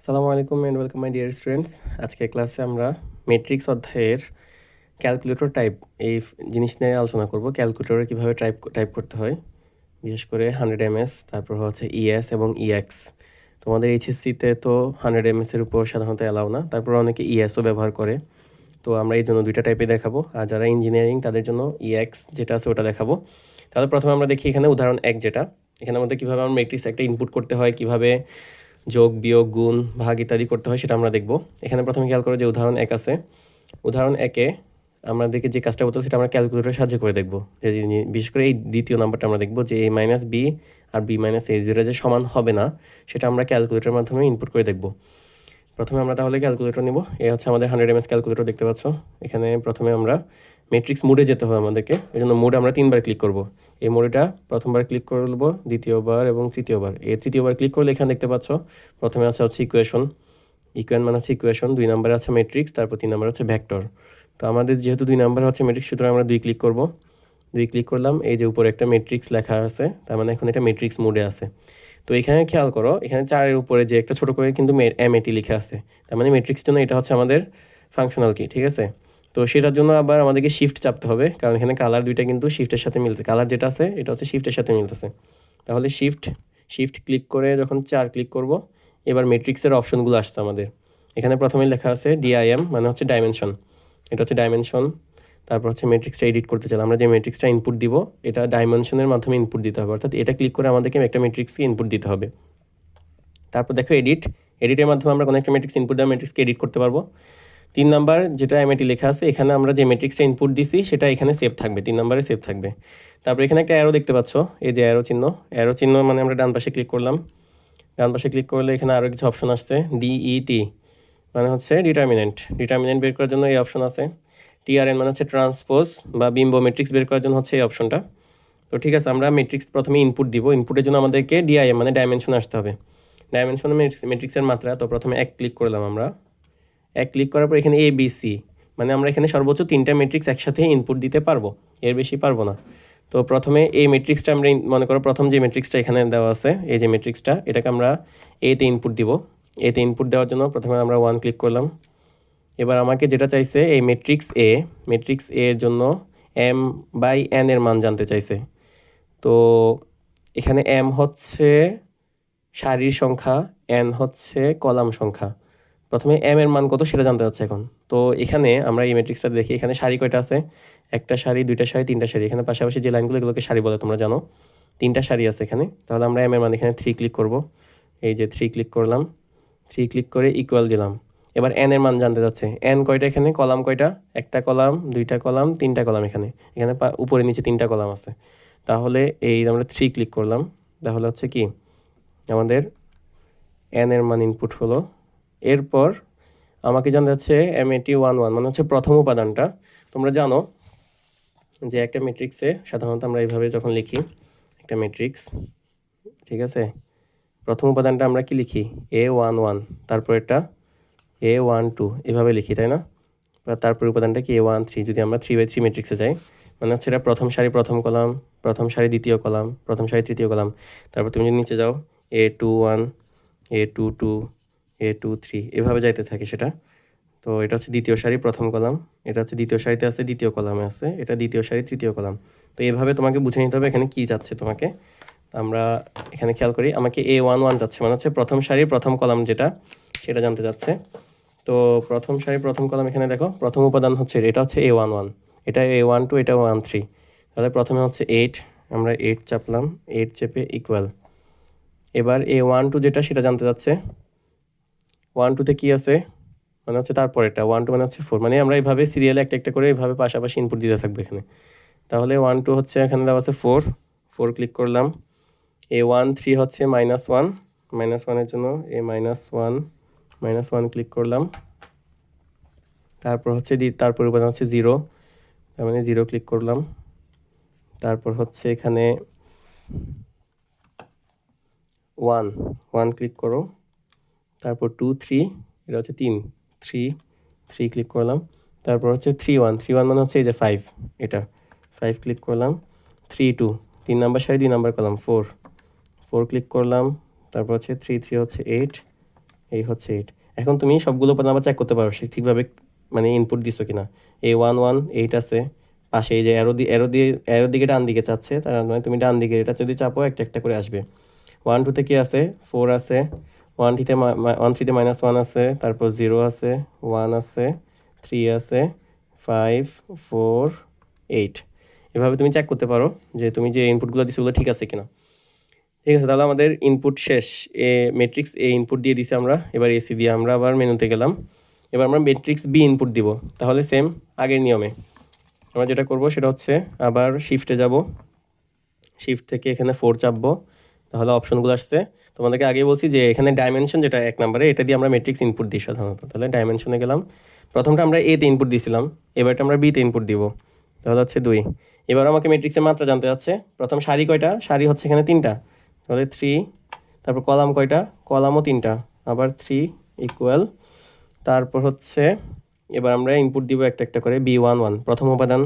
আসসালামু আলাইকুম and welcome my dear students. আজকে ক্লাসে আমরা ম্যাট্রিক্স অধ্যায়ের ক্যালকুলেটর টাইপ এই জিনিস নিয়ে আলোচনা করব। ক্যালকুলেটরে কীভাবে টাইপ করতে হয়, বিশেষ করে 100 ms, তারপর হচ্ছে ইএস এবং ইএক্স। তোমাদের এইচএসসিতে তো 100 ms-এর উপর সাধারণত অ্যালাউ না, তারপর অনেকে ইএসও ব্যবহার করে। তো আমরা এই জন্য দুইটা টাইপে দেখাবো, আর যারা ইঞ্জিনিয়ারিং তাদের জন্য ইএক্স যেটা আছে ওটা দেখাবো। তাহলে প্রথমে আমরা দেখি এখানে উদাহরণ 1 যেটা, এখানে আমাদের কীভাবে আমরা ম্যাট্রিক্স একটা ইনপুট করতে হয়, কীভাবে যোগ বিয়োগ গুণ ভাগ ইত্যাদি করতে হয় সেটা আমরা দেখব। এখানে প্রথমে খেয়াল করো যে উদাহরণ 1 আছে। উদাহরণ 1-এ আমাদেরকে যে কাজটা করতে সেটা আমরা ক্যালকুলেটরের সাহায্যে করে দেখব। যে বিশেষ করে এই দ্বিতীয় নাম্বারটা আমরা দেখব যে a মাইনাস বি আর b মাইনাস a যেটা যে সমান হবে না, সেটা আমরা ক্যালকুলেটরের মাধ্যমে ইনপুট করে দেখব। প্রথমে আমরা তাহলে ক্যালকুলেটর নিব। এই হচ্ছে আমাদের 100 ms ক্যালকুলেটর, দেখতে পাচ্ছ। এখানে প্রথমে আমরা ম্যাট্রিক্স মোডে যেতে হবে আমাদেরকে, এই জন্য মোডে আমরা 3বার ক্লিক করব। এই মোডটা প্রথমবার ক্লিক করব, দ্বিতীয়বার এবং তৃতীয়বার। এই তৃতীয়বার ক্লিক করলে এখানে দেখতে পাচ্ছ প্রথমে হচ্ছে ইকুয়েশন, মানে হচ্ছে ইকুয়েশন, 2 নম্বরে আছে ম্যাট্রিক্স, তারপর 3 নম্বরে হচ্ছে ভেক্টর। তো আমাদের যেহেতু 2 নম্বরে হচ্ছে ম্যাট্রিক্স, সুতরাং আমরা 2 ক্লিক করব। 2 ক্লিক করলাম, এই যে উপরে একটা ম্যাট্রিক্স লেখা আছে, তার মানে এখন এটা ম্যাট্রিক্স মোডে আছে। তো এখানে খেয়াল করো, এখানে 4-এর উপরে যে একটা ছোট করে কিন্তু এমএটি লেখা আছে, তার মানে ম্যাট্রিক্স জন্য এটা হচ্ছে আমাদের ফাংশনাল কি, ঠিক আছে। তো সেটার জন্য আবার আমাদেরকে শিফট চাপতে হবে, কারণ এখানে কালার দুইটা কিন্তু শিফটের সাথে মিলতে, কালার যেটা আছে এটা হচ্ছে শিফটের সাথে মিলতেছে। তাহলে শিফট ক্লিক করে যখন 4 ক্লিক করব, এবার ম্যাট্রিক্সের অপশনগুলো আসছে আমাদের। এখানে প্রথমে লেখা আছে ডিআইএম, মানে হচ্ছে ডাইমেনশন, এটা হচ্ছে ডাইমেনশন। তারপর হচ্ছে ম্যাট্রিক্সটা এডিট করতে চাইলে আমরা যে ম্যাট্রিক্সটা ইনপুট দিব এটা ডাইমেনশনের মাধ্যমে ইনপুট দিতে হবে, অর্থাৎ এটা ক্লিক করে আমাদেরকে একটা ম্যাট্রিক্সকে ইনপুট দিতে হবে। তারপর দেখো এডিটের মাধ্যমে আমরা কোনো একটা ম্যাট্রিক্স ইনপুট দেওয়া ম্যাট্রিক্সকে এডিট করতে পারবো। 3 নাম্বার যেটা এমএটি লেখা আছে, এখানে আমরা যে ম্যাট্রিক্সটা ইনপুট দিছি সেটা এখানে সেভ থাকবে, 3 নম্বরে সেভ থাকবে। তারপর এখানে একটা অ্যারো দেখতে পাচ্ছ, এই যে অ্যারো চিহ্ন মানে আমরা ডান পাশে ক্লিক করলাম। ডান পাশে ক্লিক করলে এখানে আরও কিছু অপশন আসছে, ডিইটি মানে হচ্ছে ডিটারমিনেন্ট বের করার জন্য এই অপশন আছে। টিআরএন মানে হচ্ছে ট্রান্সপোজ বা বিম্ব ম্যাট্রিক্স বের করার জন্য হচ্ছে এই অপশনটা। তো ঠিক আছে, আমরা ম্যাট্রিক্স প্রথমে ইনপুট দিব, ইনপুটের জন্য আমাদেরকে ডিআইএম মানে ডাইমেনশন আসতে হবে। ডাইমেনশন ম্যাট্রিক্সের মাত্রা, তো প্রথমে 1 ক্লিক করলাম আমরা। 1 ক্লিক করার পর এখানে এবিসি, মানে আমরা এখানে সর্বোচ্চ 3টা ম্যাট্রিক্স একসাথে ইনপুট দিতে পারবো, এর বেশি পারবো না। তো প্রথমে এই ম্যাট্রিক্সটা আমরা মনে করো প্রথম যে ম্যাট্রিক্সটা এখানে দেওয়া আছে, এই যে ম্যাট্রিক্সটা, এটাকে আমরা এতে ইনপুট দিব। এতে ইনপুট দেওয়ার জন্য প্রথমে আমরা 1 ক্লিক করলাম। এবার আমাকে যেটা চাইছে এই ম্যাট্রিক্স এ এর জন্য m/n এর মান জানতে চাইছে। তো এখানে m হচ্ছে সারির সংখ্যা, n হচ্ছে কলাম সংখ্যা। প্রথমে m এর মান কত সেটা জানতে চাচ্ছে এখন। তো এখানে আমরা এই ম্যাট্রিক্সটা দেখি, এখানে সারি কয়টা আছে, একটা সারি, দুইটা সারি, তিনটা সারি। এখানে পাশাপাশি যে লাইনগুলো এগুলোকে সারি বলে, তোমরা জানো। 3টা সারি আছে এখানে, তাহলে আমরা m এর মান এখানে 3 ক্লিক করব। এই যে 3 ক্লিক করলাম, 3 ক্লিক করে ইকুয়াল দিলাম। এবার n এর মান জানতে যাচ্ছে, n কয়টা, এখানে কলাম কয়টা, একটা কলাম, দুইটা কলাম, তিনটা কলাম। এখানে এখানে উপরে নিচে 3টা কলাম আছে। তাহলে এই আমরা 3 ক্লিক করলাম, তাহলে হচ্ছে কি আমাদের n এর মান ইনপুট হলো। এরপর আমাকে জানতে যাচ্ছে m81 মানে হচ্ছে প্রথম উপাদানটা। তোমরা জানো যে একটা ম্যাট্রিক্সে সাধারণত আমরা এইভাবে যখন লিখি একটা ম্যাট্রিক্স, ঠিক আছে, প্রথম উপাদানটা আমরা কি লিখি, a11, তারপর এটা a12, এভাবে লিখি, তাই না। তারপর উপাদানটা কি a13, যদি আমরা 3/3 ম্যাট্রিক্সে যাই, মানে হচ্ছে এটা প্রথম সারি প্রথম কলাম, প্রথম সারি দ্বিতীয় কলাম, প্রথম সারি তৃতীয় কলাম। তারপর তুমি যদি নিচে যাও a21, a22, a23, এভাবে যাইতে থাকে সেটা। তো এটা হচ্ছে দ্বিতীয় সারি প্রথম কলাম, এটা হচ্ছে দ্বিতীয় সারিতে আছে, দ্বিতীয় কলামে আছে, এটা দ্বিতীয় সারি তৃতীয় কলাম। তো এভাবে তোমাকে বুঝে নিতে হবে এখানে কি যাচ্ছে তোমাকে। আমরা এখানে খেয়াল করি, আমাকে a11 যাচ্ছে, মানে হচ্ছে প্রথম সারি প্রথম কলাম যেটা, সেটা জানতে যাচ্ছে। তো প্রথম সারি প্রথম কলাম, এখানে দেখো প্রথম উপাদান হচ্ছে এটা হচ্ছে a11, এটা a12, এটা 13। তাহলে প্রথমে হচ্ছে 8, আমরা 8 চাপলাম, 8 চেপে ইকুয়াল। এবার a12 যেটা সেটা জানতে যাচ্ছে, 12তে কি আছে, মানে হচ্ছে তারপর এটা 12 মানে হচ্ছে 4, মানে আমরা এইভাবে সিরিয়ালে একটা একটা করে এইভাবে পাশাপাশি ইনপুট দিতে থাকবো এখানে। তাহলে 12 হচ্ছে এখানে দেওয়া আছে 4 ক্লিক করলাম। a13 হচ্ছে -1 এর জন্য -1 ক্লিক করলাম। তারপর হচ্ছে তারপর উপাদান হচ্ছে 0, তার মানে 0 ক্লিক করলাম। তারপর হচ্ছে এখানে 1 ক্লিক করো। তারপর 2 3, এটা হচ্ছে 3 ক্লিক করলাম। তারপর হচ্ছে 3 1 মানে হচ্ছে এই যে 5, এটা 5 ক্লিক করলাম। 3 2, 3 নাম্বার সারি 2 নাম্বার কলাম, 4 ক্লিক করলাম। তারপর হচ্ছে 3 3 হচ্ছে 8, এই হচ্ছে 8। এখন তুমি সবগুলো উপাদান আবার চেক করতে পারো সে ঠিকভাবে মানে ইনপুট দিছো কিনা। A11 8 আছে, পাশে এই যে অ্যারো দিকে ডান দিকে চাচ্ছে, তার মানে তুমি ডান দিকে এটা যদি চাপো একটা একটা করে আসবে। 1 2 কি আছে, 4 আছে, 1 3 -1 আছে, তারপর 0 আছে, 1 আছে, 3 আছে, 5 4 8। এভাবে তুমি চেক করতে পারো যে তুমি যে ইনপুটগুলো দিছো ওগুলো ঠিক আছে কিনা। ঠিক আছে, তাহলে আমাদের ইনপুট শেষ। ম্যাট্রিক্স এ ইনপুট দিয়ে দিছি আমরা, এবার এসি দিয়ে আমরা আবার মেনুতে গেলাম। এবার আমরা ম্যাট্রিক্স বি ইনপুট দিব। তাহলে সেম আগের নিয়মে আমরা যেটা করব সেটা হচ্ছে আবার শিফটে যাব, শিফট থেকে এখানে 4 চাপবো, তাহলে অপশনগুলো আসছে। তোমাদেরকে আগেই বলছি যে এখানে ডাইমেনশন যেটা 1 নম্বরে, এটা দিয়ে আমরা ম্যাট্রিক্স ইনপুট দিই সাধারণত। তাহলে ডাইমেনশনে গেলাম, প্রথমটা আমরা এতে ইনপুট দিয়েছিলাম, এবারটা আমরা বিতে ইনপুট দিব, তাহলে হচ্ছে 2। এবার আমাকে ম্যাট্রিক্সের মাত্রা জানতে যাচ্ছে। প্রথম সারি কয়টা, সারি হচ্ছে এখানে 3টা, তাহলে 3। তারপর কলাম কয়টা, কলামও 3টা, আবার 3 ইকুয়াল। তারপর হচ্ছে এবার আমরা ইনপুট দিব একটা একটা করে। B11 প্রথম উপাদান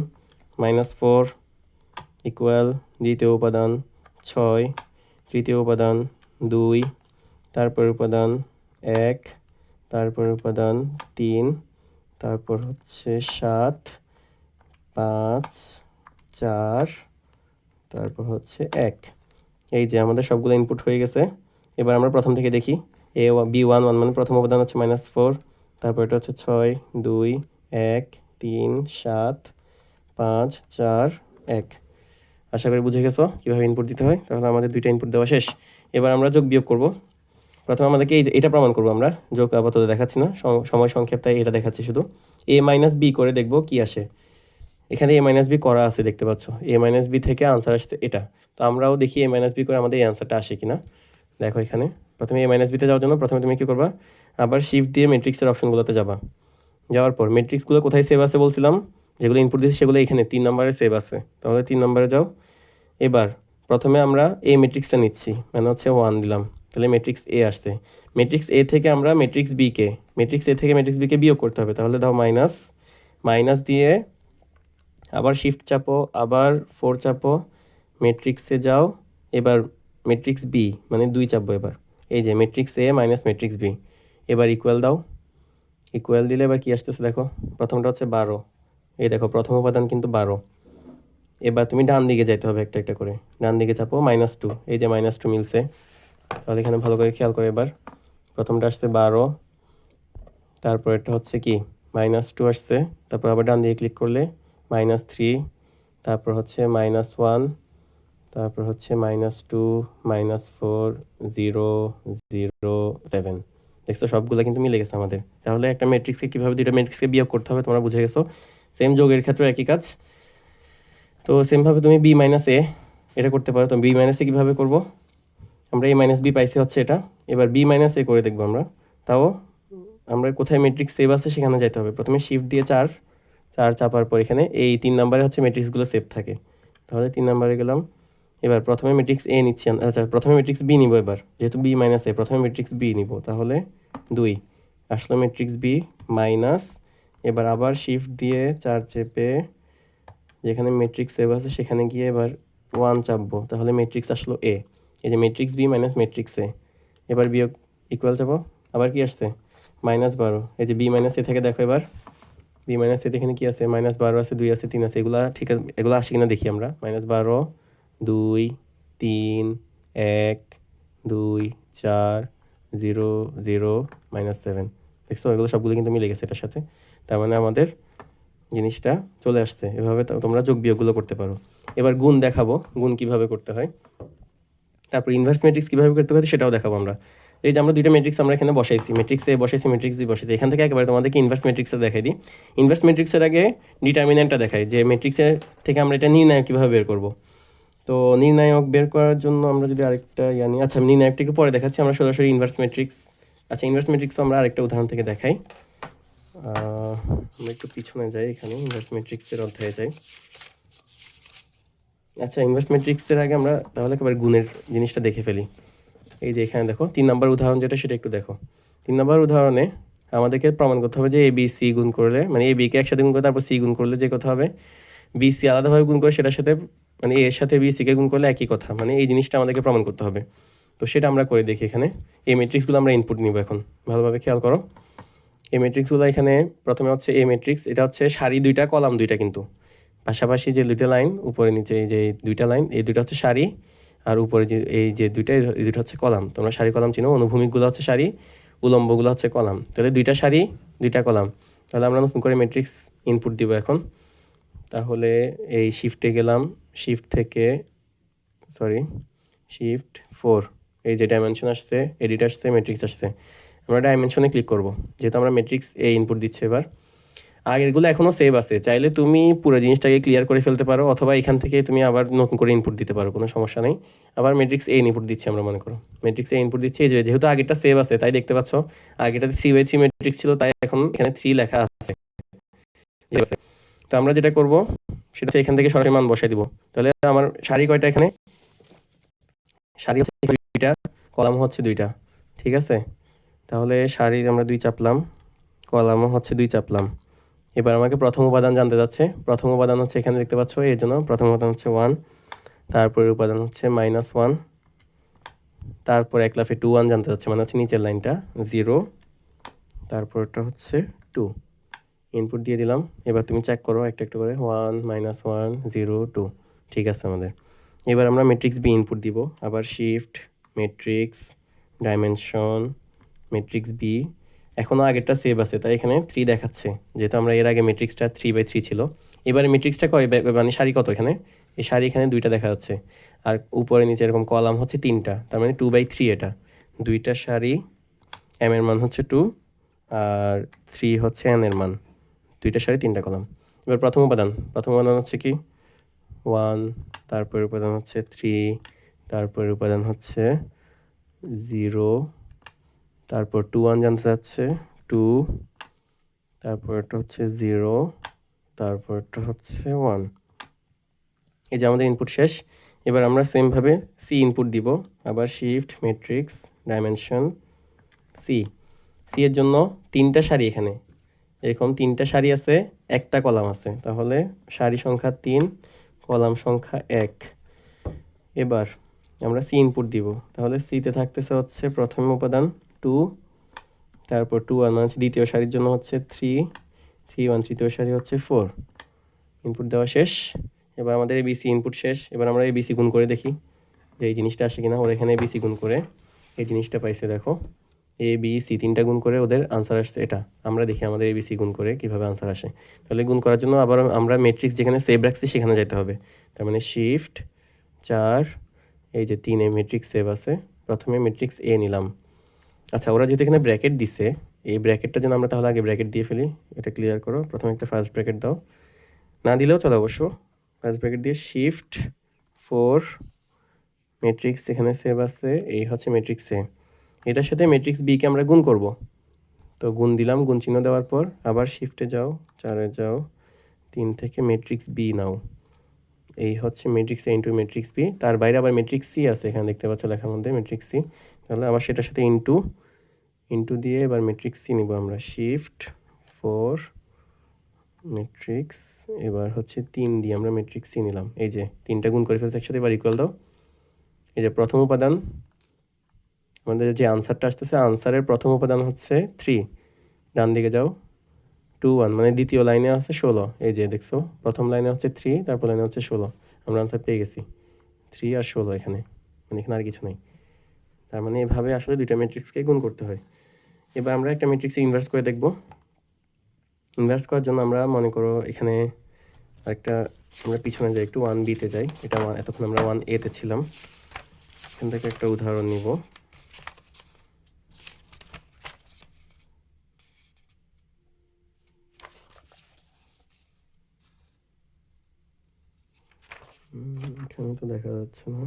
-4 ইকুয়াল, দ্বিতীয় উপাদান 6, তৃতীয় উপাদান 2, তারপর উপাদান 1, তারপর উপাদান 3, তারপর হচ্ছে 7, 5, 4, তারপর হচ্ছে 1। এই যে আমাদের সবগুলো ইনপুট হয়ে গেছে। এবার আমরা প্রথম থেকে দেখি। B11 মানে প্রথম উপাদান হচ্ছে -4, তারপর এটা হচ্ছে 6 2 1 3 7 5 4 1। আশা করি বুঝে গেছো কীভাবে ইনপুট দিতে হয়। তাহলে আমাদের 2টা ইনপুট দেওয়া শেষ। এবার আমরা যোগ বিয়োগ করব। প্রথমে আমাদেরকে এটা প্রমাণ করব আমরা। যোগ আপাতত দেখাচ্ছি না, সময় সংক্ষেপ, তাই এটা দেখাচ্ছি শুধু। A - B করে দেখব কি আসে। এখানে A - B করা আছে দেখতে পাচ্ছ। A - B থেকে আনসার আসছে এটা। তো আমরাও দেখি A - B করে আমাদের এই আনসারটা আসে কিনা। দেখো এখানে প্রথমে A - Bতে যাওয়ার জন্য প্রথমে তুমি কী করবা, আবার শিফট দিয়ে ম্যাট্রিক্সের অপশনগুলোতে যাবা। যাওয়ার পর ম্যাট্রিক্সগুলো কোথায় সেভ আছে বলছিলাম, যেগুলো ইনপুট দিয়েছি সেগুলো এখানে 3 নম্বরে সেভ আছে। তাহলে 3 নম্বরে যাও। এবার প্রথমে আমরা এই ম্যাট্রিক্সটা নিচ্ছি, মানে হচ্ছে 1 দিলাম, তাহলে ম্যাট্রিক্স এ আসছে। ম্যাট্রিক্স এ থেকে আমরা ম্যাট্রিক্স বিকে, ম্যাট্রিক্স এ থেকে ম্যাট্রিক্স বিকে বিয়োগ করতে হবে। তাহলে দাও মাইনাস, মাইনাস দিয়ে আবার শিফট চাপো, আবার 4 চাপো, ম্যাট্রিক্সে যাও। এবার ম্যাট্রিক্স বি মানে 2 চাপবো। এবার এই যে ম্যাট্রিক্স এ মাইনাস ম্যাট্রিক্স বি, এবার ইকুয়াল দাও। ইকুয়াল দিলে এবার কি আসতেছে দেখো, প্রথমটা হচ্ছে 12। এই দেখো প্রথম উপাদান কিন্তু 12। এবার তুমি ডান দিকে যাইতে হবে একটা একটা করে, ডান দিকে চাপো, -2। এই যে -2 মিলছে। তাহলে এখানে ভালো করে খেয়াল করে, এবার প্রথমটা আসছে 12, তারপর এটা হচ্ছে কি -2 আসছে, তারপর আবার ডান দিকে ক্লিক করলে -3, তারপর হচ্ছে -1, তারপর হচ্ছে -2 -4 0 0 7। দেখছো সবগুলো কিন্তু মিলে গেছে আমাদের। তাহলে একটা ম্যাট্রিক্সকে কীভাবে দুইটা ম্যাট্রিক্সকে বিয়োগ করতে হবে তোমরা বুঝে গেছো। সেম যোগের ক্ষেত্রে একই কাজ। তো সেমভাবে তুমি B - A এটা করতে পারো। তো B - A কীভাবে করবো, আমরা A - B পাইছি হচ্ছে এটা। এবার B - A করে দেখবো আমরা। তাও আমরা কোথায় ম্যাট্রিক্স সেভ আছে সেখানে যাইতে হবে। প্রথমে শিফট দিয়ে 4 চাপার পর এখানে এই 3 নম্বরে হচ্ছে ম্যাট্রিক্সগুলো সেভ থাকে। তাহলে 3 নম্বরে গেলাম। এবার প্রথমে ম্যাট্রিক্স এ নিচ্ছি, আচ্ছা প্রথমে ম্যাট্রিক্স বি নিব। এবার যেহেতু B - A প্রথমে ম্যাট্রিক্স বি নিব, তাহলে 2 আসলো ম্যাট্রিক্স বি মাইনাস। এবার আবার শিফট দিয়ে 4 চেপে যেখানে ম্যাট্রিক্স সেভ আছে সেখানে গিয়ে এবার 1 চাপবো, তাহলে ম্যাট্রিক্স আসলো এ। এই যে ম্যাট্রিক্স বি মাইনাস ম্যাট্রিক্স এ। এবার বিয়োগ ইকুয়াল যাবো, আবার কি আসছে -12। এই যে B - A থেকে দেখো এবার B - A এখানে কি আছে, -12 আছে, 2 আছে, 3 আছে। এগুলা ঠিক আছে, এগুলো আসে কিনা দেখি আমরা। -12 2 3 1 2 4 0 0 -7। দেখছো এগুলো সবগুলো কিন্তু মিলে গেছে এটার সাথে। তার মানে আমাদের জিনিসটা চলে আসছে। এভাবে তোমরা যোগ বিয়োগগুলো করতে পারো। এবার গুণ দেখাবো, গুণ কিভাবে করতে হয়। তারপর ইনভার্স ম্যাট্রিক্স কীভাবে করতে হয় সেটাও দেখাবো আমরা। এই যে আমরা দুইটা ম্যাট্রিক্স আমরা এখানে বসাইছি, ম্যাট্রিক্স এ বসাইছি, ম্যাট্রিক্স বি বসাইছি। এখান থেকে একেবারে তোমাদেরকে ইনভার্স ম্যাট্রিক্সে দেখাই দিই। ইনভার্স ম্যাট্রিক্সের আগে ডিটারমিনেন্টটা দেখাই, যে ম্যাট্রিক্সের থেকে আমরা এটা নির্ণায়ক কীভাবে বের করব। তো নির্ণায়ক বের করার জন্য আমরা যদি আরেকটা নিই, আচ্ছা নির্ণায়কটিকে পরে দেখাচ্ছি, আমরা সরাসরি ইনভার্স ম্যাট্রিক্স। আচ্ছা ইনভার্স ম্যাট্রিক্সও আমরা আরেকটা উদাহরণ থেকে দেখাই। আমরা একটু পিছনে যাই, এখানে ইনভার্স ম্যাট্রিক্সের অধ্যায়ে যাই। আচ্ছা ইনভার্স ম্যাট্রিক্সের আগে আমরা তাহলে একেবারে গুণের জিনিসটা দেখে ফেলি। এই যে এখানে দেখো 3 নম্বর উদাহরণ যেটা, সেটা একটু দেখো। 3 নম্বর উদাহরণে আমাদেরকে প্রমাণ করতে হবে যে এ বি সি গুণ করলে, মানে এ বিকে একসাথে গুণ করে তারপর সি গুণ করলে যে কথা হবে, বি সি আলাদাভাবে গুণ করে সেটার সাথে, মানে এর সাথে বি সিকে গুণ করলে একই কথা, মানে এই জিনিসটা আমাদেরকে প্রমাণ করতে হবে। তো সেটা আমরা করে দেখি এখানে। এই ম্যাট্রিক্সগুলো আমরা ইনপুট নিব এখন, ভালোভাবে খেয়াল করো। এই ম্যাট্রিক্সগুলো এখানে প্রথমে হচ্ছে এ ম্যাট্রিক্স, এটা হচ্ছে সারি দুইটা কলাম দুইটা, কিন্তু পাশাপাশি যে দুইটা লাইন উপরে নিচে এই যে দুইটা লাইন, এই দুইটা হচ্ছে সারি, আর উপরে যে এই যে দুইটা, এই দুইটা হচ্ছে কলাম। তোমরা সারি কলাম চিনো, অনুভূমিকগুলো হচ্ছে সারি, উলম্বগুলো হচ্ছে কলাম। তাহলে দুইটা সারি দুইটা কলাম। তাহলে আমরা নতুন করে ম্যাট্রিক্স ইনপুট দিব এখন। তাহলে এই শিফটে গেলাম, শিফট থেকে শিফট 4, এই যে ডাইমেনশন আসছে, এডিট আসছে, ম্যাট্রিক্স আসছে, আমরা ডাইমেনশনে ক্লিক করব, যেহেতু আমরা ম্যাট্রিক্স এ ইনপুট দিচ্ছি। এবার আগেরগুলো এখনও সেভ আছে, চাইলে তুমি পুরো জিনিসটাকে ক্লিয়ার করে ফেলতে পারো, অথবা এখান থেকে তুমি আবার নতুন করে ইনপুট দিতে পারো, কোনো সমস্যা নেই। আবার ম্যাট্রিক্স এ ইনপুট দিচ্ছি আমরা, মনে করো ম্যাট্রিক্স এ ইনপুট দিচ্ছি। এই যে যেহেতু আগেরটা সেভ আছে তাই দেখতে পাচ্ছ, আগেটাতে 3/3 ম্যাট্রিক্স ছিল, তাই এখন এখানে 3 লেখা আছে। তো আমরা যেটা করব সেটা হচ্ছে এখান থেকে সরাসরি মান বসাই দিব। তাহলে আমার সারি কয়টা এখানে? সারি হচ্ছে দুইটা, কলাম হচ্ছে দুইটা, ঠিক আছে। তাহলে সারি আমরা 2 চাপলাম, কলামও হচ্ছে 2 চাপলাম। এবার আমাকে প্রথম উপাদান জানতে যাচ্ছে। প্রথম উপাদান হচ্ছে এখানে দেখতে পাচ্ছ, এর জন্য প্রথম উপাদান হচ্ছে 1, তারপরে উপাদান হচ্ছে -1, তারপর এক লাফে 2 1 জানতে যাচ্ছে, মানে হচ্ছে নিচের লাইনটা 0, তারপরটা হচ্ছে 2। ইনপুট দিয়ে দিলাম। এবার তুমি চেক করো একটা একটা করে, 1 -1 0 2, ঠিক আছে আমাদের। এবার আমরা ম্যাট্রিক্স বি ইনপুট দিব, আবার shift matrix dimension matrix B. এখনও আগেরটা সেভ আছে তাই এখানে 3 দেখাচ্ছে, যেহেতু আমরা এর আগে ম্যাট্রিক্সটা 3/3 ছিল। এবারে ম্যাট্রিক্সটা কয়, মানে সারি কত এখানে? এই সারি এখানে 2টা দেখা যাচ্ছে, আর উপরে নিচে এরকম কলাম হচ্ছে 3টা, তার মানে 2/3 এটা। 2টা সারি, এম এর মান হচ্ছে 2, আর 3 হচ্ছে এন এর মান। 2টা সারি 3টা কলাম। এবার প্রথম উপাদান হচ্ছে কি 1, তারপরে উপাদান হচ্ছে 3, তারপরে উপাদান হচ্ছে 0, তারপর 2 1 জানতে চাচ্ছে 2, তারপরটা হচ্ছে 0, তারপরটা হচ্ছে 1। এই যে আমাদের ইনপুট শেষ। এবার আমরা সেমভাবে সি ইনপুট দিব, আবার shift matrix dimension C. C এর জন্য 3টা সারি, এখানে এরকম 3টা সারি আছে, একটা কলাম আছে, তাহলে সারি সংখ্যা 3, কলাম সংখ্যা 1। এবার আমরা সি ইনপুট দিব, তাহলে সিতে থাকতেছে হচ্ছে প্রথম উপাদান 2, তারপর 2 1 মানে দ্বিতীয় সারির জন্য হচ্ছে 3 3 1, তৃতীয় সারি হচ্ছে 4। ইনপুট দেওয়া শেষ। এবার আমাদের এবিসি ইনপুট শেষ। এবার আমরা এবিসি গুণ করে দেখি যে এই জিনিসটা আসে কিনা। ওরা এখানে এবিসি গুণ করে এই জিনিসটা পাইছে, দেখো এ বি সি 3টা গুণ করে ওদের আনসার আসছে এটা। আমরা দেখি আমাদের এবিসি গুণ করে কীভাবে আনসার আসে। তাহলে গুণ করার জন্য আবার আমরা ম্যাট্রিক্স যেখানে সেভ রাখছি সেখানে যেতে হবে। তার মানে শিফট 4, এই যে 3 এ ম্যাট্রিক্স সেভ আছে, প্রথমে ম্যাট্রিক্স এ নিলাম। আচ্ছা, ওরা যেহেতু এখানে ব্র্যাকেট দিছে, এই ব্র্যাকেটটার জন্য আমরা তাহলে আগে ব্র্যাকেট দিয়ে ফেলি। এটা ক্লিয়ার করো, প্রথমে একটা ফার্স্ট ব্র্যাকেট দাও, না দিলেও চলে অবশ্য। ফার্স্ট ব্র্যাকেট দিয়ে শিফট 4, ম্যাট্রিক্স এখানে সেভ আছে, এই হচ্ছে ম্যাট্রিক্স এ। এটার সাথে ম্যাট্রিক্স বি কে আমরা গুণ করব, তো গুণ দিলাম, গুণ চিহ্ন দেওয়ার পর আবার শিফটে যাও, 4-এ যাও, 3 থেকে ম্যাট্রিক্স বি নাও। এই হচ্ছে ম্যাট্রিক্স এ ইন্টু ম্যাট্রিক্স বি। তার বাইরে আবার ম্যাট্রিক্স সি আছে, এখানে দেখতে পাচ্ছ লেখার মধ্যে ম্যাট্রিক্স সি। তাহলে আবার সেটার সাথে ইন্টু দিয়ে এবার ম্যাট্রিক্স সি নিব আমরা। শিফট 4 ম্যাট্রিক্স, এবার হচ্ছে 3 দিয়ে আমরা ম্যাট্রিক্স সি নিলাম। এই যে 3টা গুণ করে ফেলছে একসাথে, এবার ইকুয়াল দাও। এই যে প্রথম উপাদান, আমাদের যে আনসারটা আসতেছে, আনসারের প্রথম উপাদান হচ্ছে 3, ডান দিকে যাও, 2 1 মানে দ্বিতীয় লাইনে আছে 16। এই যে দেখছো, প্রথম লাইনে হচ্ছে 3, তারপর লাইনে হচ্ছে 16। আমরা আনসার পেয়ে গেছি 3 আর 16 এখানে, মানে এখানে আর কিছু নেই। তার মানে এভাবে আসলে দুইটা ম্যাট্রিক্সকে গুণ করতে হয়। এবার আমরা একটা ম্যাট্রিক্সে ইনভার্স করে দেখব। ইনভার্স করার জন্য আমরা মনে করো এখানে আরেকটা, আমরা পিছনে যাই একটু, 1 বিতে যাই। এটা এতক্ষণ আমরা 1 এতে ছিলাম। এখান থেকে একটা উদাহরণ নিব। এখানে তো দেখা যাচ্ছে না।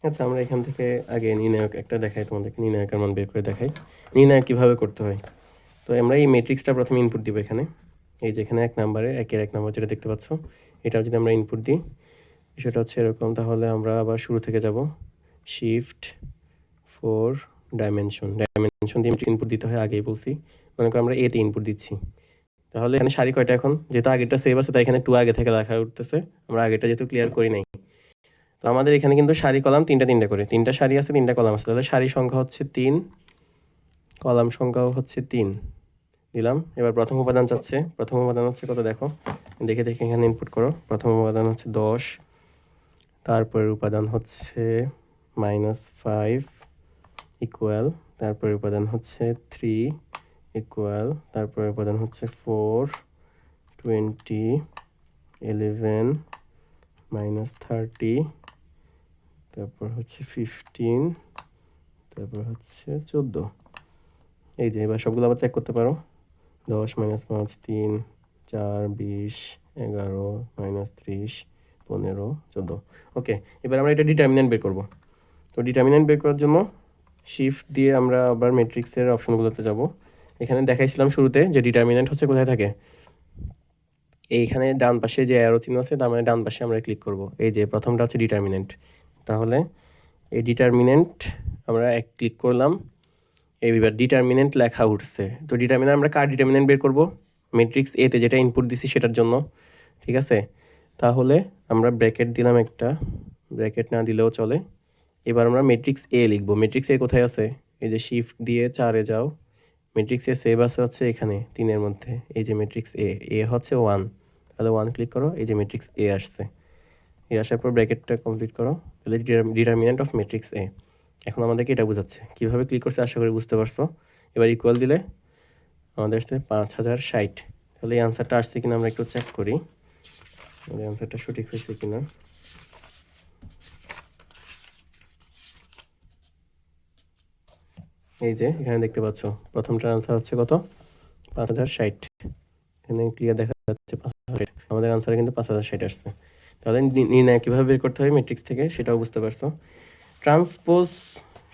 আচ্ছা, আমরা এখান থেকে আগে নির্ণায়ক একটা দেখাই তোমাদেরকে, নির্ণায়কের মান বের করে দেখাই নির্ণায়ক কীভাবে করতে হয়। তো আমরা এই ম্যাট্রিক্সটা প্রথমে ইনপুট দিব এখানে। এই যে এখানে 1 নম্বরে 1-এর 1 নম্বর যেটা দেখতে পাচ্ছ, এটাও যদি আমরা ইনপুট দিই, সেটা হচ্ছে এরকম। তাহলে আমরা আবার শুরু থেকে যাব, শিফট 4 ডাইমেনশন দিয়ে ইনপুট দিতে হয়, আগেই বলছি। মনে করো আমরা এতে ইনপুট দিচ্ছি, তাহলে এখানে সারি কয়টা এখন, যেহেতু আগেরটা সেভ আছে তাই এখানে 2 আগে থেকে লেখা উঠতেছে, আমরা আগেরটা যেহেতু ক্লিয়ার করি নাই। তো আমাদের এখানে কিন্তু সারি কলাম তিনটা তিনটা করে, 3টা সারি আছে 3টা কলাম আছে, তাহলে সারি সংখ্যা হচ্ছে 3, কলাম সংখ্যাও হচ্ছে 3 দিলাম। এবার প্রথম উপাদান চাচ্ছে, প্রথম উপাদান হচ্ছে কত দেখো, দেখে দেখে এখানে ইনপুট করো। প্রথম উপাদান হচ্ছে 10, তারপরের উপাদান হচ্ছে -5 ইকুয়াল, তারপরের উপাদান হচ্ছে 3 ইকুয়াল, তারপরের উপাদান হচ্ছে 4, 20, 11, -30, তারপর হচ্ছে 15, তারপর হচ্ছে 14। এই যে এবার সবগুলো আবার চেক করতে পারো। 10 - 5 3 4 20 11 -30 15 14। ওকে, এবার আমরা এটা ডিটারমিনেন্ট বের করব। তো ডিটারমিনেন্ট বের করার জন্য শিফট দিয়ে আমরা আবার ম্যাট্রিক্সের অপশনগুলোতে যাব। এখানে দেখাইছিলাম শুরুতে যে ডিটারমিনেন্ট হচ্ছে কোথায় থাকে, এইখানে ডান পাশে যে অ্যারো চিহ্ন আছে তার মানে ডান পাশে আমরা ক্লিক করব। এই যে প্রথমটা হচ্ছে ডিটারমিনেন্ট, তাহলে এই ডিটারমিনেন্ট আমরা এক ক্লিক করলাম, এইবার ডিটারমিনেন্ট লেখা উঠছে। তো ডিটারমিনেন্ট আমরা কার ডিটারমিনেন্ট বের করব, ম্যাট্রিক্স এতে যেটা ইনপুট দিছি সেটার জন্য, ঠিক আছে। তাহলে আমরা ব্র্যাকেট দিলাম একটা, ব্র্যাকেট না দিলেও চলে। এবার আমরা ম্যাট্রিক্স এ লিখব। ম্যাট্রিক্স এ কোথায় আছে, এই যে শিফট দিয়ে 4-এ যাও, ম্যাট্রিক্স এ সেভ আছে হচ্ছে এখানে 3-এর মধ্যে, এই যে ম্যাট্রিক্স এ, এ হচ্ছে 1, তাহলে 1 ক্লিক করো, এই যে ম্যাট্রিক্স এ আসছে। এ আসার পর ব্র্যাকেটটা কমপ্লিট করো, তাহলে ডিটারমিনেন্ট অফ ম্যাট্রিক্স এ। এখন আমাদেরকে এটা বোঝাচ্ছে কীভাবে ক্লিক করছে, আশা করি বুঝতে পারছো। এবার ইকুয়াল দিলে আমাদের আসছে 5060। তাহলে এই আনসারটা আসছে কিনা আমরা একটু চেক করি, আমাদের আনসারটা সঠিক হয়েছে কিনা। এই যে এখানে দেখতে পাচ্ছ প্রথমটার আনসার হচ্ছে কত, 5060। এখানে ক্লিয়ার দেখা যাচ্ছে 5060, আমাদের আনসারে কিন্তু 5060 আসছে। তাহলে নির্ণয় কীভাবে বের করতে হয় ম্যাট্রিক্স থেকে সেটাও বুঝতে পারছো। ট্রান্সপোজ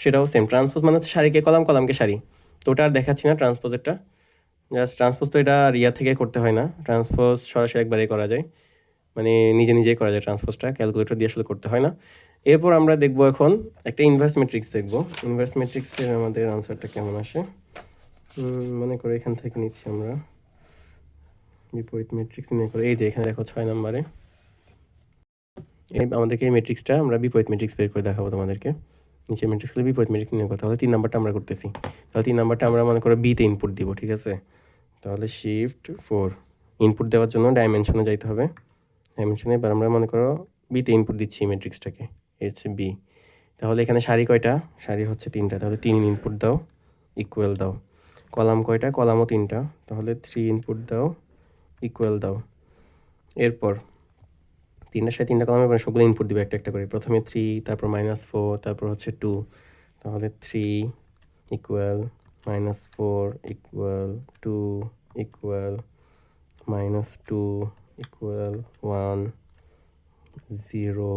সেটাও সেম, ট্রান্সপোজ মানে হচ্ছে সারিকে কলাম, কলামকে সারি। তো ওটা আর দেখাচ্ছি না ট্রান্সপোজেরটা, জাস্ট ট্রান্সপোজ তো এটা রিয়া থেকে করতে হয় না, ট্রান্সপোজ সরাসরি একবারেই করা যায়, মানে নিজে নিজেই করা যায় ট্রান্সপোজটা, ক্যালকুলেটর দিয়ে আসলে করতে হয় না। এরপর আমরা দেখব এখন একটা ইনভার্স ম্যাট্রিক্স দেখব। ইনভার্স ম্যাট্রিক্সের আমাদের আনসারটা কেমন আসে, মনে করে এখান থেকে নিচ্ছি আমরা বিপরীত ম্যাট্রিক্স নিয়ে করে। এই যে এখানে দেখো 6 নম্বরে আমাদেরকে এই ম্যাট্রিক্সটা আমরা বিপরীত ম্যাট্রিক্স বের করে দেখাবো তোমাদেরকে। নিচে ম্যাট্রিক্সগুলো বিপরীত ম্যাট্রিক্স নিয়ে কথা, তাহলে 3 নাম্বারটা আমরা করতেছি। তাহলে 3 নাম্বারটা আমরা মনে করো বিতে ইনপুট দিব, ঠিক আছে। তাহলে শিফট 4, ইনপুট দেওয়ার জন্য ডাইমেনশনে যাইতে হবে, ডাইমেনশনে এবার আমরা মনে করো বিতে ইনপুট দিচ্ছি ম্যাট্রিক্সটাকে, এই হচ্ছে বি। তাহলে এখানে সারি কয়টা, সারি হচ্ছে 3টা, তাহলে 3 ইনপুট দাও, ইকুয়াল দাও। কলাম কয়টা, কলামও 3টা, তাহলে 3 ইনপুট দাও, ইকুয়াল দাও। এরপর 3টার সাথে 3টা কলামে মানে সবগুলো ইনপুট দিবে একটা একটা করে, প্রথমে 3, তারপর -4, তারপর হচ্ছে 2, তাহলে 3 ইকুয়াল -4 ইকুয়াল 2 ইকুয়াল -2 ইকুয়াল 1 0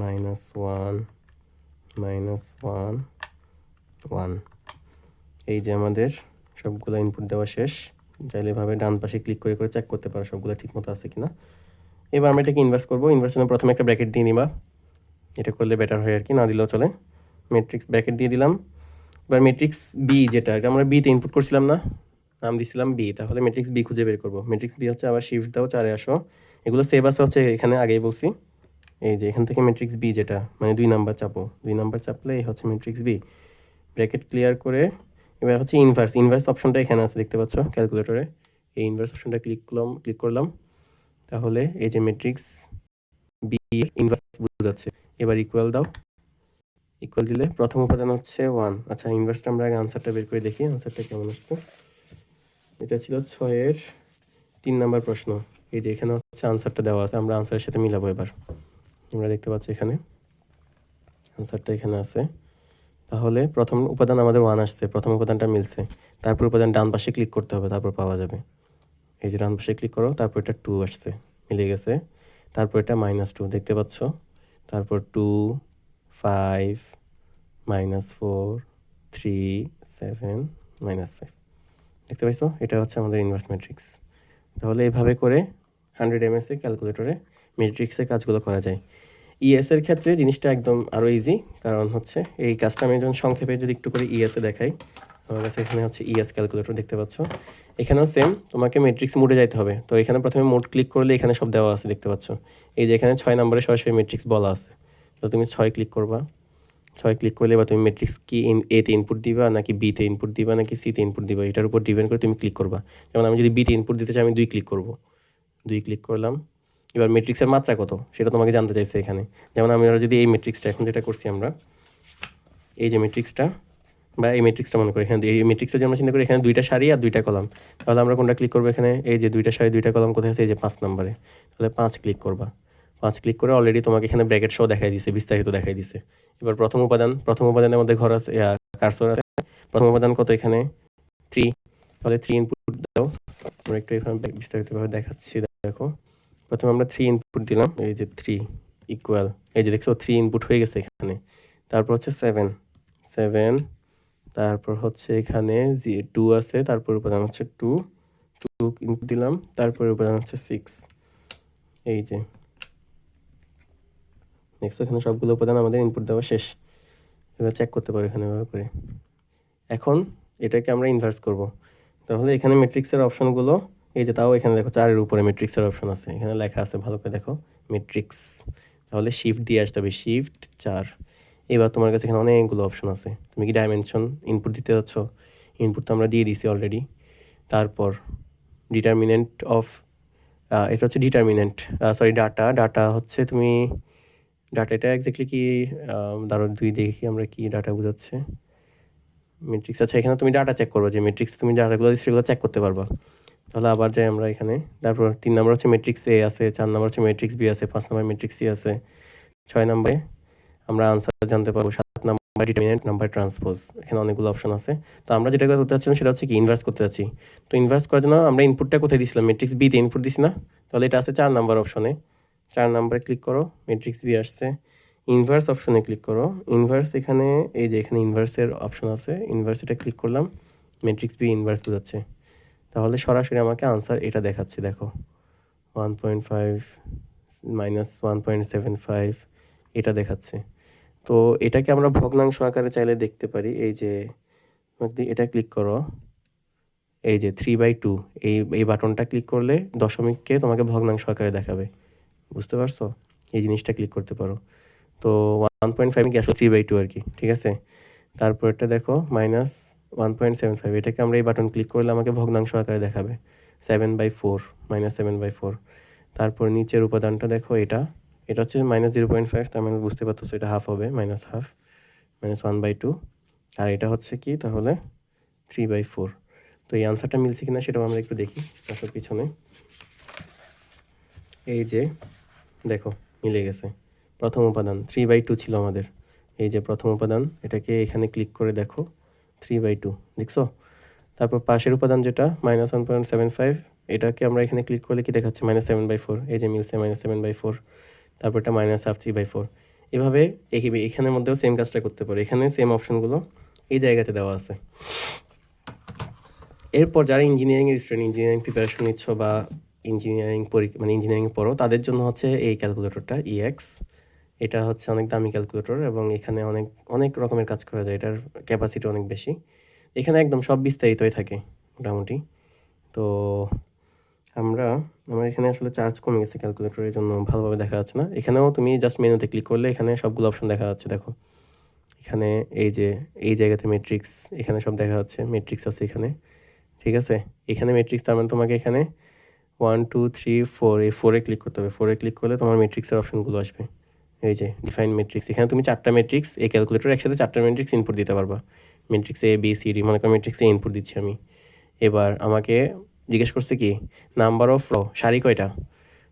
-1 -1 1। এই যে আমাদের সবগুলো ইনপুট দেওয়া শেষ। চাইলে এভাবে ডান পাশে ক্লিক করে করে চেক করতে পারো সবগুলো ঠিকমতো আছে কিনা। এবার আমরা এটাকে ইনভার্স করবো। ইনভার্সনে প্রথমে একটা ব্র্যাকেট দিয়ে নিবা, এটা করলে বেটার হয় আর কি, না দিলেও চলে। ম্যাট্রিক্স ব্র্যাকেট দিয়ে দিলাম। এবার ম্যাট্রিক্স বি, যেটা এটা আমরা বিতে ইনপুট করছিলাম না, নাম দিছিলাম বি, তাহলে ম্যাট্রিক্স বি খুঁজে বের করবো। ম্যাট্রিক্স বি হচ্ছে আবার শিফট দাও 4-এ আসো, এগুলো সেভ আছে হচ্ছে এখানে আগেই বলছি। এই যে এখান থেকে ম্যাট্রিক্স বি যেটা মানে 2 নাম্বার চাপো, 2 নাম্বার চাপলে এই হচ্ছে ম্যাট্রিক্স বি। ব্র্যাকেট ক্লিয়ার করে এবার হচ্ছে ইনভার্স, ইনভার্স অপশনটা এখানে আছে দেখতে পাচ্ছ ক্যালকুলেটরে, এই ইনভার্স অপশনটা ক্লিক করলাম, তাহলে এই যে ম্যাট্রিক্স বি ইনভার্স বোঝাচ্ছে। এবার ইকুয়াল দাও, ইকুয়াল দিলে প্রথম উপাদান হচ্ছে 1। আচ্ছা, ইনভার্সটা আমরা আগে আনসারটা বের করে দেখি, আনসারটা কেমন আসছে। এটা ছিল 6-এর 3 নাম্বার প্রশ্ন। এই যে এখানে হচ্ছে আনসারটা দেওয়া আছে, আমরা আনসারের সাথে মিলাবো। এবার তোমরা দেখতে পাচ্ছ এখানে আনসারটা এখানে আছে। তাহলে প্রথম উপাদান আমাদের 1 আসছে, প্রথম উপাদানটা মিলছে। তারপর উপাদান ডান পাশে ক্লিক করতে হবে, তারপর পাওয়া যাবে। এই যে ডান পাশে ক্লিক করো, তারপর এটা 2 আসছে, মিলে গেছে। তারপর এটা -2 দেখতে পাচ্ছ, তারপর 2 5 -4 3 7 -5 দেখতে পাইছো, এটা হচ্ছে আমাদের ইনভার্স ম্যাট্রিক্স। তাহলে এইভাবে করে 100 ms ক্যালকুলেটরে ম্যাট্রিক্সের কাজগুলো করা যায়। এর ক্ষেত্রে জিনিসটা একদম আরও ইজি, কারণ হচ্ছে এই কাজটা আমি যখন সংক্ষেপে যদি একটু করে এ দেখাই, আমার কাছে এখানে হচ্ছে ক্যালকুলেটর দেখতে পাচ্ছ। এখানেও সেম, তোমাকে ম্যাট্রিক্স মোডে যাইতে হবে। তো এখানে প্রথমে মোড ক্লিক করলে এখানে সব দেওয়া আছে, দেখতে পাচ্ছ। এই যে এখানে 6 নম্বরে সরাসরি ম্যাট্রিক্স বলা আছে। তো তুমি 6 ক্লিক করবা। 6 ক্লিক করলে এবার তুমি ম্যাট্রিক্স কি এতে ইনপুট দিবা নাকি বিতে ইনপুট দিবা নাকি সিতে ইনপুট দিবা, এটার উপর ডিপেন্ড করে তুমি ক্লিক করবা। যেমন আমি যদি বিতে ইনপুট দিতে চাই, আমি 2 ক্লিক করব। 2 ক্লিক করলাম। এবার ম্যাট্রিক্সের মাত্রা কত সেটা তোমাকে জানতে চাইছে এখানে। যেমন আমরা যদি এই ম্যাট্রিক্সটা এখন যেটা করছি আমরা, এই যে ম্যাট্রিক্সটা বা এই ম্যাট্রিক্সটা মনে করি, এখানে এই ম্যাট্রিক্সটা যে আমরা চিন্তা করি এখানে 2টা সারি আর 2টা কলাম, তাহলে আমরা কোনটা ক্লিক করবো এখানে? এই যে 2টা সারি 2টা কলাম কোথায় আছে? এই যে 5 নম্বরে। তাহলে 5 ক্লিক করবা। 5 ক্লিক করে অলরেডি তোমাকে এখানে ব্র্যাকেট সহ দেখাই দিছে, বিস্তারিত দেখাই দিছে। এবার প্রথম উপাদানের মধ্যে ঘর আছে, কার্সর আছে। প্রথম উপাদান কত এখানে? 3। তাহলে 3 ইনপুট দাও। আমরা একটু এখানে বিস্তারিতভাবে দেখাচ্ছি, দেখো। প্রথমে আমরা 3 ইনপুট দিলাম, এই যে 3 ইকুয়াল, এই যে দেখছো 3 ইনপুট হয়ে গেছে এখানে। তারপর হচ্ছে 7, তারপর হচ্ছে এখানে 2 আছে, তারপর উপাদান হচ্ছে 2 ইনপুট দিলাম, তারপরে উপাদান হচ্ছে 6। এই যে দেখছো এখানে সবগুলো উপাদান আমাদের ইনপুট দেওয়া শেষ। এবার চেক করতে পারো এখানে এভাবে করে। এখন এটাকে আমরা ইনভার্স করব। তাহলে এখানে ম্যাট্রিক্সের অপশনগুলো, এই যে তাও এখানে দেখো 4 এর উপরে ম্যাট্রিক্সের অপশন আছে, এখানে লেখা আছে, ভালো করে দেখো ম্যাট্রিক্স। তাহলে শিফট দিয়ে আসতে হবে, শিফট 4। এবার তোমার কাছে এখানে অনেকগুলো অপশন আছে, তুমি কি ডাইমেনশন ইনপুট দিতে যাচ্ছ? ইনপুট তো আমরা দিয়ে দিছি অলরেডি। তারপর ডিটারমিনেন্ট অফ, এটা হচ্ছে ডিটারমিনেন্ট, সরি ডাটা হচ্ছে তুমি ডাটাটা এক্স্যাক্টলি কি, ধরো 2 দেখি আমরা কি ডাটা বোঝাচ্ছে। ম্যাট্রিক্স, আচ্ছা এখানে তুমি ডাটা চেক করবে, যে ম্যাট্রিক্স তুমি ডাটাগুলো দিচ্ছ সেগুলো চেক করতে পারবা। তাহলে আবার যাই আমরা এখানে। তারপর 3 নম্বর হচ্ছে ম্যাট্রিক্স এ আছে, 4 নম্বর হচ্ছে ম্যাট্রিক্স বি আছে, 5 নম্বর ম্যাট্রিক্স সি আছে, 6 নম্বরে আমরা আনসার জানতে পারবো, 7 নাম্বার ডিটারমিনেন্ট, নাম্বার ট্রান্সপোজ। এখানে অনেকগুলো অপশন আছে। তো আমরা যেটা করতে চাচ্ছিলাম সেটা হচ্ছে কি, ইনভার্স করতে চাচ্ছি। তো ইনভার্স করার জন্য আমরা ইনপুটটা কোথায় দিছিলাম? ম্যাট্রিক্স বি তে ইনপুট দিছি না? তাহলে এটা আছে 4 নাম্বার অপশনে। 4 নাম্বারে ক্লিক করো, ম্যাট্রিক্স বি আসছে। ইনভার্স অপশনে ক্লিক করো। ইনভার্স এখানে, এই যে এখানে ইনভার্সের অপশন আছে, ইনভার্স এটা ক্লিক করলাম, ম্যাট্রিক্স বি ইনভার্স বোঝাচ্ছে। তাহলে সরাসরি আমাকে আনসার এটা দেখাচ্ছে, দেখো 1.5 -1.75 এটা দেখাচ্ছে। তো এটাকে আমরা ভগ্নাংশ আকারে চাইলে দেখতে পারি। এই যে এটা ক্লিক করো, এই যে 3/2, এই বাটনটা ক্লিক করলে দশমিককে তোমাকে ভগ্নাংশ আকারে দেখাবে, বুঝতে পারছো? এই জিনিসটা ক্লিক করতে পারো। তো 1.5 কি আসলে 3/2 আর কি, ঠিক আছে। তারপর এটা দেখো -1.75, এটাকে আমরা এই বাটন ক্লিক করলে আমাকে ভগ্নাংশ আকারে দেখাবে, 7/4, -7/4। তারপর নিচের উপাদানটা দেখো, এটা হচ্ছে -0.5, তার মানে বুঝতে পারছো এটা হাফ হবে, -1/2, -1/2। আর এটা হচ্ছে কি তাহলে 3/4। তো এই আনসারটা মিলছে কিনা সেটাও আমরা একটু দেখি আসলে পিছনে। এই যে দেখো মিলে গেছে। প্রথম উপাদান 3/2 ছিল আমাদের, এই যে প্রথম উপাদান, এটাকে এখানে ক্লিক করে দেখো 3/2, দেখছো? তারপর পাশের উপাদান যেটা -1.75, এটাকে আমরা এখানে ক্লিক করলে কি দেখাচ্ছে? -7/4, এই যে মিলছে -7/4। তারপর এটা -1/2, 3/4। এভাবে এখানের মধ্যেও সেম কাজটা করতে পারো, এখানে সেম অপশনগুলো এই জায়গাতে দেওয়া আছে। এরপর যারা ইঞ্জিনিয়ারিংয়ের স্টুডেন্ট, ইঞ্জিনিয়ারিং প্রিপারেশন নিচ্ছ বা ইঞ্জিনিয়ারিং মানে ইঞ্জিনিয়ারিং পড়ো, তাদের জন্য হচ্ছে এই ক্যালকুলেটরটা ইএক্স। এটা হচ্ছে অনেক দামি ক্যালকুলেটর এবং এখানে অনেক অনেক রকমের কাজ করা যায়, এটার ক্যাপাসিটি অনেক বেশি। এখানে একদম সব বিস্তারিতই থাকে মোটামুটি। তো আমার এখানে আসলে চার্জ কমে গেছে ক্যালকুলেটরের জন্য ভালোভাবে দেখা যাচ্ছে না। এখানেও তুমি জাস্ট মেনুতে ক্লিক করলে এখানে সবগুলো অপশন দেখা যাচ্ছে, দেখো এখানে এই যে এই জায়গাতে ম্যাট্রিক্স, এখানে সব দেখা যাচ্ছে, ম্যাট্রিক্স আছে এখানে, ঠিক আছে। এখানে ম্যাট্রিক্স, তার মানে তোমাকে এখানে 1 2 3 4, এই 4-এ ক্লিক করতে হবে। 4-এ ক্লিক করলে তোমার ম্যাট্রিক্সের অপশনগুলো আসবে। এই যে ডিফাইন ম্যাট্রিক্স, এখানে তুমি 4টা ম্যাট্রিক্স, এই ক্যালকুলেটরে একসাথে 4টা ম্যাট্রিক্স ইনপুট দিতে পারবা। Matrix A B C D, মনে করো ম্যাট্রিক্স এ ইনপুট দিচ্ছি আমি। এবার আমাকে জিজ্ঞেস করছে কি, নাম্বার অফ র, সারি কয়টা?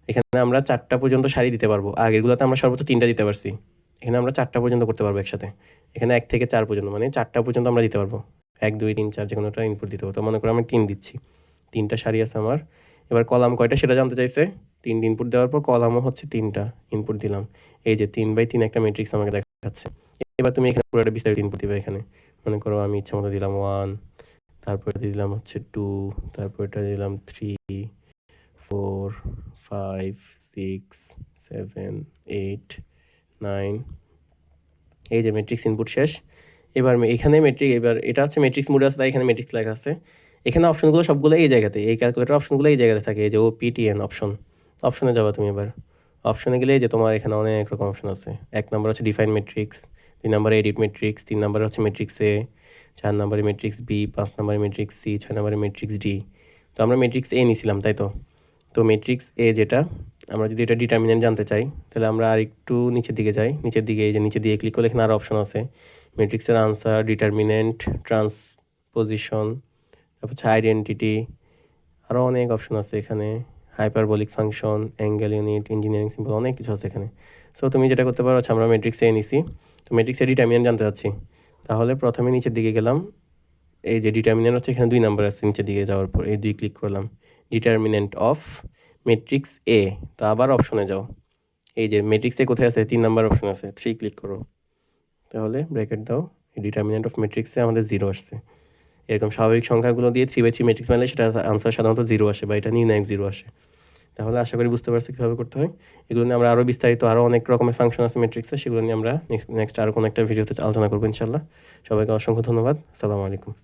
এখানে আমরা 4টা পর্যন্ত সারি দিতে পারবো, আগেরগুলোতে আমরা সর্বোচ্চ 3টা দিতে পারছি, এখানে আমরা 4টা পর্যন্ত করতে পারবো একসাথে। এখানে 1 থেকে 4 পর্যন্ত, মানে 4টা পর্যন্ত আমরা দিতে পারবো, 1 2 3 4 যে কোনোটা ইনপুট দিতে পারবো। তো মনে করো আমি 3 দিচ্ছি, 3টা সারি আছে আমার। এবার কলাম কয়টা সেটা জানতে চাইছে, 3 ইনপুট দেওয়ার পর কলামও হচ্ছে 3টা ইনপুট দিলাম। এই যে 3/3 একটা ম্যাট্রিক্স আমাকে দেখাচ্ছে। এবার তুমি এখানে পুরোটা বিস্তারিত ইনপুট দিবে। এখানে মনে করো আমি ইচ্ছা মতো দিলাম 1, তারপর দিলাম হচ্ছে 2, তারপর এটা দিলাম 3 4 5 6 7 8 9। এই যে ম্যাট্রিক্স ইনপুট শেষ। এবার এখানে এবার এটা হচ্ছে ম্যাট্রিক্স মোডে আছে, তাই এখানে ম্যাট্রিক্স লেখা আছে। এখানে অপশনগুলো সবগুলো এই জায়গাতে, এই ক্যালকুলেটর অপশনগুলো এই জায়গাতে থাকে, এই যে OPTN অপশন। অপশনে যাবা তুমি এবার। অপশনে গেলে যে তোমার এখানে অনেক রকম অপশন আছে। 1 নম্বর হচ্ছে ডিফাইন ম্যাট্রিক্স, 2 নম্বরে এডিট ম্যাট্রিক্স, 3 নম্বরে হচ্ছে ম্যাট্রিক্স এ, 4 নম্বরে ম্যাট্রিক্স বি, 5 নম্বরে ম্যাট্রিক্স সি, 6 নম্বরে ম্যাট্রিক্স ডি। তো আমরা ম্যাট্রিক্স এ নিছিলাম, তাই তো? তো ম্যাট্রিক্স এ যেটা, আমরা যদি এটা ডিটারমিনেন্ট জানতে চাই, তাহলে আমরা আর একটু নিচের দিকে যাই। নিচের দিকে, এই যে নিচে দিয়ে ক্লিক করলে এখানে আরও অপশন আছে। ম্যাট্রিক্সের আনসার, ডিটারমিনেন্ট, ট্রান্সপোজিশন, তারপর হচ্ছে আইডেন্টিটি, আরও অনেক অপশন আছে এখানে। Hyperbolic function, angle unit, engineering symbol, অনেক কিছু আছে এখানে। সো তুমি যেটা করতে পারো হচ্ছে, আমরা ম্যাট্রিক্স এ নিছি, তো ম্যাট্রিক্স এ ডিটারমিনেন্ট জানতে চাচ্ছি। তাহলে প্রথমে নিচের দিকে গেলাম, এই যে ডিটারমিনেন্ট হচ্ছে এখানে 2 নাম্বার আছে, নিচের দিকে যাওয়ার পর এই 2 ক্লিক করলাম, ডিটারমিনেন্ট অফ ম্যাট্রিক্স এ। তো আবার অপশনে যাও, এই যে ম্যাট্রিক্স এ কোথায় আছে, 3 নাম্বার অপশন আছে, 3 ক্লিক করো। তাহলে ব্র্যাকেট দাও, এই ডিটারমিনেন্ট অফ ম্যাট্রিক্সে আমাদের 0 আসছে। এরকম স্বাভাবিক সংখ্যাগুলো দিয়ে 3/3 ম্যাট্রিক্স মানলে সেটা আনসার সাধারণত 0 আসে, বা এটা নির্ণায়ক 0 আসে। তাহলে আশা করি বুঝতে পারছো কীভাবে করতে হয়। এগুলো নিয়ে আমরা আরও বিস্তারিত, আরও অনেক রকমের ফাংশন আছে ম্যাট্রিক্সে, সেগুলো নিয়ে আমরা নেক্সট আরও কোনো একটা ভিডিওতে আলোচনা করবো ইনশাল্লাহ। সবাইকে অসংখ্য ধন্যবাদ। আসসালামু আলাইকুম।